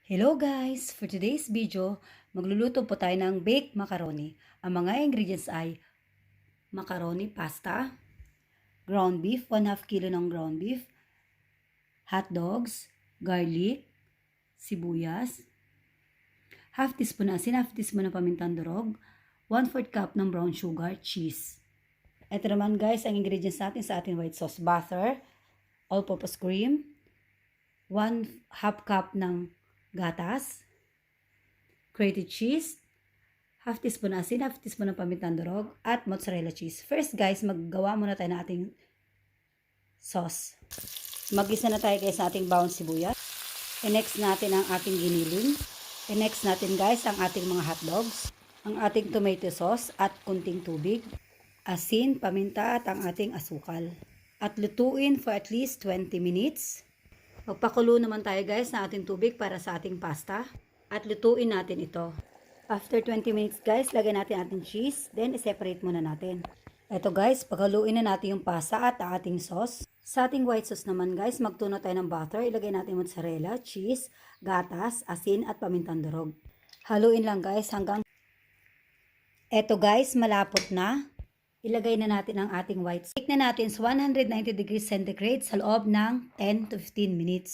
Hello guys! For today's video, magluluto po tayo ng baked macaroni. Ang mga ingredients ay macaroni pasta, ground beef, 1/2 kilo ng ground beef, hot dogs, garlic, sibuyas, half teaspoon asin, half teaspoon ng pamintang durog, 1/4 cup ng brown sugar, cheese. Ito naman guys, ang ingredients natin sa ating white sauce: butter, all-purpose cream, 1/2 cup ng gatas, grated cheese, half teaspoon asin, half teaspoon ng pamintang durog, at mozzarella cheese. First guys, maggawa muna tayo ng ating sauce. Mag-isa na tayo guys sa ating bawang sibuyas. I-next natin ang ating giniling. I-next natin guys ang ating mga hotdogs, ang ating tomato sauce at kunting tubig, asin, paminta at ang ating asukal. At lutuin for at least 20 minutes. Magpakulo naman tayo guys ng ating tubig para sa ating pasta at lutuin natin ito. After 20 minutes guys, lagyan natin ating cheese, then i-separate muna natin. Ito guys, paghaluin na natin yung pasta at ang ating sauce. Sa ating white sauce naman guys, magtunaw tayo ng butter, ilagay natin mozzarella, cheese, gatas, asin at pamintang durog. Haluin lang guys hanggang ito guys, malapot na. Ilagay na natin ang ating white sauce. Bake na natin sa 190 degrees centigrade sa loob ng 10 to 15 minutes.